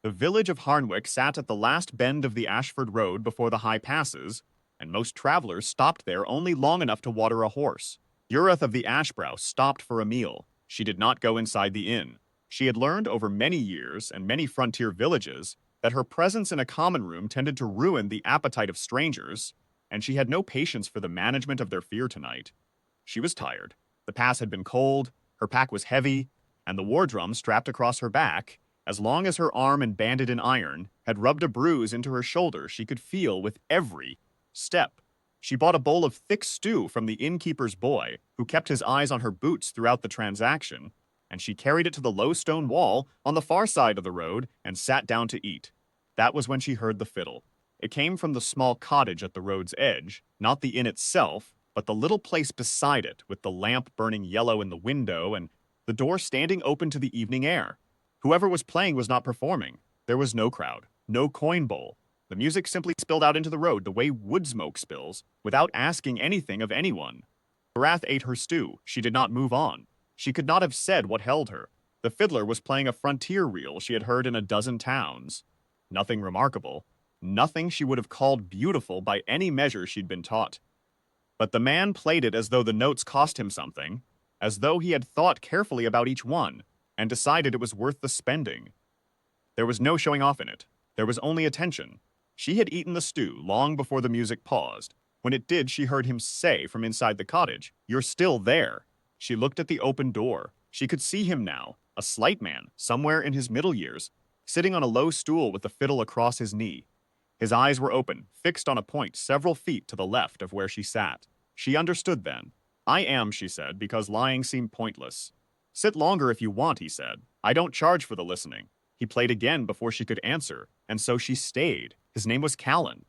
The village of Harnwick sat at the last bend of the Ashford Road before the high passes, and most travelers stopped there only long enough to water a horse. Ureth of the Ashbrow stopped for a meal. She did not go inside the inn. She had learned over many years and many frontier villages that her presence in a common room tended to ruin the appetite of strangers, and she had no patience for the management of their fear tonight. She was tired. The pass had been cold, her pack was heavy, and the war drum strapped across her back, as long as her arm and banded in iron, had rubbed a bruise into her shoulder she could feel with every step. She bought a bowl of thick stew from the innkeeper's boy, who kept his eyes on her boots throughout the transaction, and she carried it to the low stone wall on the far side of the road and sat down to eat. That was when she heard the fiddle. It came from the small cottage at the road's edge, not the inn itself, but the little place beside it, with the lamp burning yellow in the window and the door standing open to the evening air. Whoever was playing was not performing. There was no crowd, no coin bowl. The music simply spilled out into the road the way wood smoke spills, without asking anything of anyone. Barath ate her stew. She did not move on. She could not have said what held her. The fiddler was playing a frontier reel she had heard in a dozen towns. Nothing remarkable. Nothing she would have called beautiful by any measure she'd been taught. But the man played it as though the notes cost him something, as though he had thought carefully about each one, and decided it was worth the spending. There was no showing off in it. There was only attention. She had eaten the stew long before the music paused. When it did, she heard him say from inside the cottage, "You're still there." She looked at the open door. She could see him now, a slight man, somewhere in his middle years, sitting on a low stool with the fiddle across his knee. His eyes were open, fixed on a point several feet to the left of where she sat. She understood then. "I am," she said, because lying seemed pointless. "Sit longer if you want," he said. "I don't charge for the listening." He played again before she could answer, and so she stayed. His name was Callan.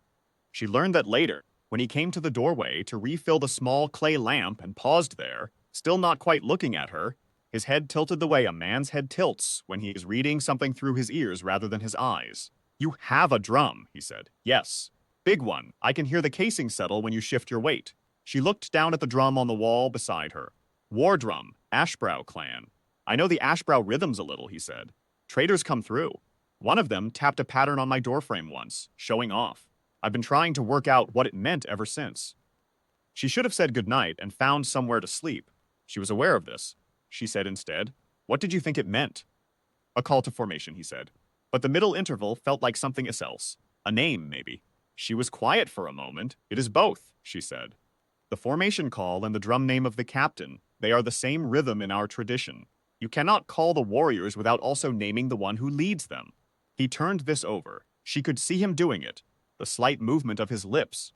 She learned that later, when he came to the doorway to refill the small clay lamp and paused there, still not quite looking at her, his head tilted the way a man's head tilts when he is reading something through his ears rather than his eyes. "You have a drum," he said. "Yes. Big one. I can hear the casing settle when you shift your weight." She looked down at the drum on the wall beside her. "War drum, Ashbrow clan. I know the Ashbrow rhythms a little," he said. "Traders come through. One of them tapped a pattern on my doorframe once, showing off. I've been trying to work out what it meant ever since." She should have said goodnight and found somewhere to sleep. She was aware of this. She said instead, "What did you think it meant?" "A call to formation," he said. But the middle interval felt like something else. A name, maybe. She was quiet for a moment. "It is both," she said. "The formation call and the drum name of the captain, they are the same rhythm in our tradition. You cannot call the warriors without also naming the one who leads them." He turned this over. She could see him doing it, the slight movement of his lips.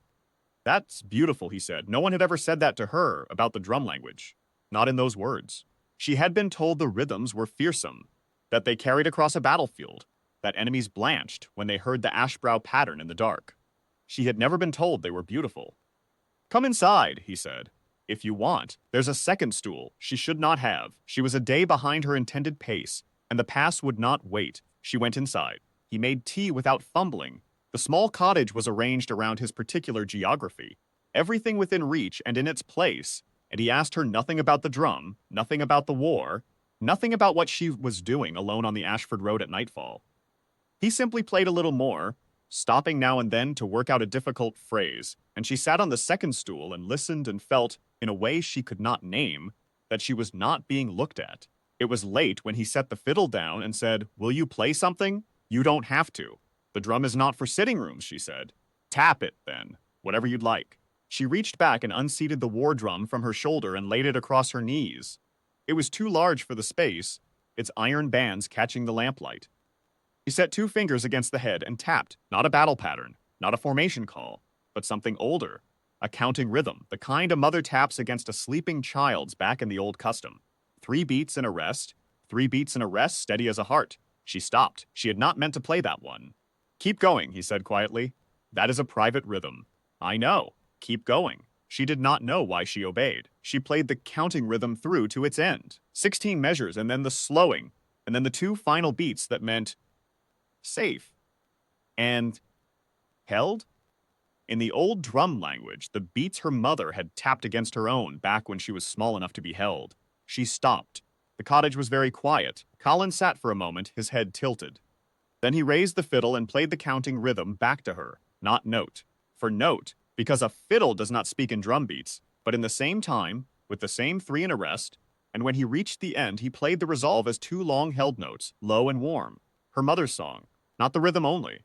"That's beautiful," he said. No one had ever said that to her about the drum language. Not in those words. She had been told the rhythms were fearsome, that they carried across a battlefield, that enemies blanched when they heard the Ashbrow pattern in the dark. She had never been told they were beautiful. "Come inside," he said. "If you want. There's a second stool she should not have. She was a day behind her intended pace, and the pass would not wait." She went inside. He made tea without fumbling. The small cottage was arranged around his particular geography, everything within reach and in its place, and he asked her nothing about the drum, nothing about the war, nothing about what she was doing alone on the Ashford Road at nightfall. He simply played a little more, stopping now and then to work out a difficult phrase, and she sat on the second stool and listened and felt, in a way she could not name, that she was not being looked at. It was late when he set the fiddle down and said, "Will you play something? You don't have to. The drum is not for sitting rooms," she said. "Tap it, then. Whatever you'd like." She reached back and unseated the war drum from her shoulder and laid it across her knees. It was too large for the space, its iron bands catching the lamplight. He set 2 fingers against the head and tapped, not a battle pattern, not a formation call, but something older, a counting rhythm, the kind a mother taps against a sleeping child's back in the old custom. 3 beats and a rest, 3 beats and a rest, steady as a heart. She stopped. She had not meant to play that one. "Keep going," he said quietly. "That is a private rhythm." "I know. Keep going." She did not know why she obeyed. She played the counting rhythm through to its end. 16 measures, and then the slowing, and then the 2 final beats that meant safe and held. In the old drum language, the beats her mother had tapped against her own back when she was small enough to be held. She stopped. The cottage was very quiet. Colin sat for a moment, his head tilted. Then he raised the fiddle and played the counting rhythm back to her, not note. For note, because a fiddle does not speak in drum beats, but in the same time, with the same three in a rest, and when he reached the end, he played the resolve as two long-held notes, low and warm. Her mother's song, not the rhythm only.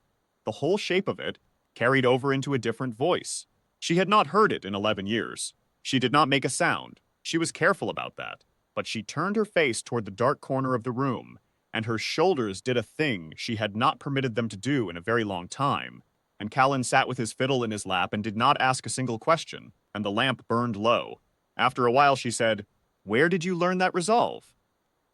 The whole shape of it carried over into a different voice. She had not heard it in 11 years. She did not make a sound. She was careful about that. But she turned her face toward the dark corner of the room, and her shoulders did a thing she had not permitted them to do in a very long time. And Callan sat with his fiddle in his lap and did not ask a single question, and the lamp burned low. After a while she said, "Where did you learn that resolve?"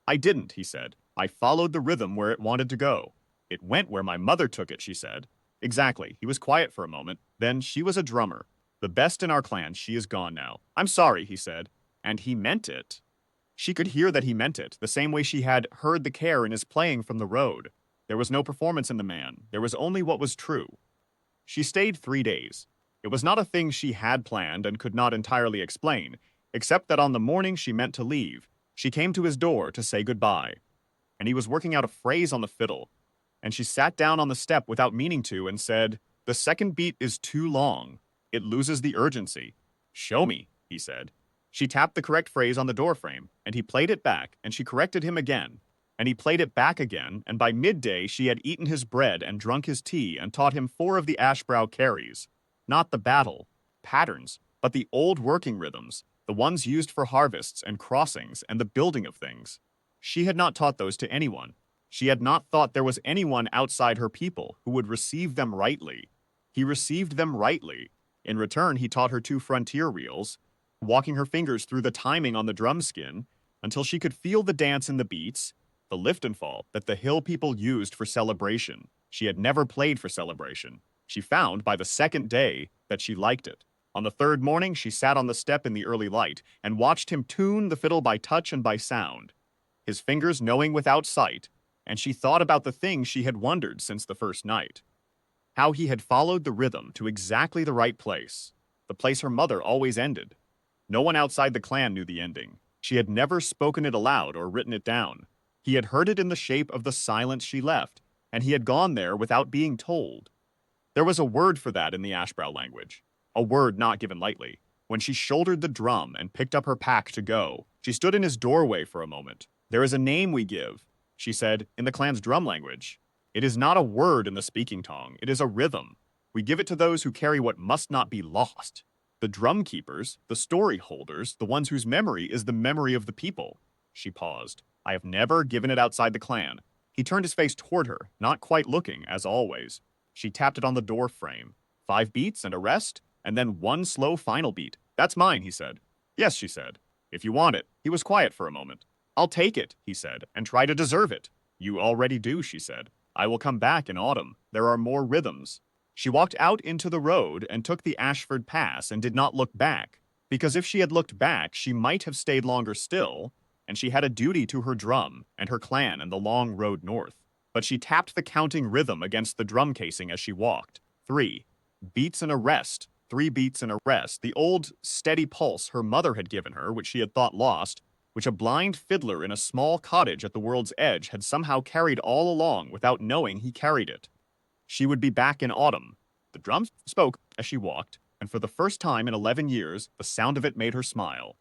"I didn't," he said. "I followed the rhythm where it wanted to go." "It went where my mother took it," she said. "Exactly." He was quiet for a moment. Then, "She was a drummer. The best in our clan. She is gone now." "I'm sorry," he said. And he meant it. She could hear that he meant it, the same way she had heard the care in his playing from the road. There was no performance in the man. There was only what was true. She stayed 3 days. It was not a thing she had planned and could not entirely explain, except that on the morning she meant to leave, she came to his door to say goodbye. And he was working out a phrase on the fiddle, and she sat down on the step without meaning to and said, "The second beat is too long. It loses the urgency." "Show me," he said. She tapped the correct phrase on the doorframe, and he played it back, and she corrected him again. And he played it back again, and by midday she had eaten his bread and drunk his tea and taught him 4 of the Ashbrow carries. Not the battle patterns, but the old working rhythms, the ones used for harvests and crossings and the building of things. She had not taught those to anyone. She had not thought there was anyone outside her people who would receive them rightly. He received them rightly. In return, he taught her 2 frontier reels, walking her fingers through the timing on the drum skin until she could feel the dance in the beats, the lift and fall that the hill people used for celebration. She had never played for celebration. She found by the second day that she liked it. On the 3rd morning, she sat on the step in the early light and watched him tune the fiddle by touch and by sound, his fingers knowing without sight, and she thought about the things she had wondered since the first night. How he had followed the rhythm to exactly the right place, the place her mother always ended. No one outside the clan knew the ending. She had never spoken it aloud or written it down. He had heard it in the shape of the silence she left, and he had gone there without being told. There was a word for that in the Ashbrow language, a word not given lightly. When she shouldered the drum and picked up her pack to go, she stood in his doorway for a moment. "There is a name we give," she said, "in the clan's drum language. It is not a word in the speaking tongue. It is a rhythm. We give it to those who carry what must not be lost. The drum keepers, the story holders, the ones whose memory is the memory of the people." She paused. "I have never given it outside the clan." He turned his face toward her, not quite looking, as always. She tapped it on the door frame. 5 beats and a rest, and then 1 slow final beat. "That's mine," he said. "Yes," she said. "If you want it." He was quiet for a moment. "I'll take it," he said, "and try to deserve it." "You already do," she said. "I will come back in autumn. There are more rhythms." She walked out into the road and took the Ashford Pass and did not look back, because if she had looked back, she might have stayed longer still, and she had a duty to her drum and her clan and the long road north. But she tapped the counting rhythm against the drum casing as she walked. 3 beats and a rest. 3 beats and a rest. The old, steady pulse her mother had given her, which she had thought lost, which a blind fiddler in a small cottage at the world's edge had somehow carried all along without knowing he carried it. She would be back in autumn. The drum spoke as she walked, and for the first time in 11 years, the sound of it made her smile.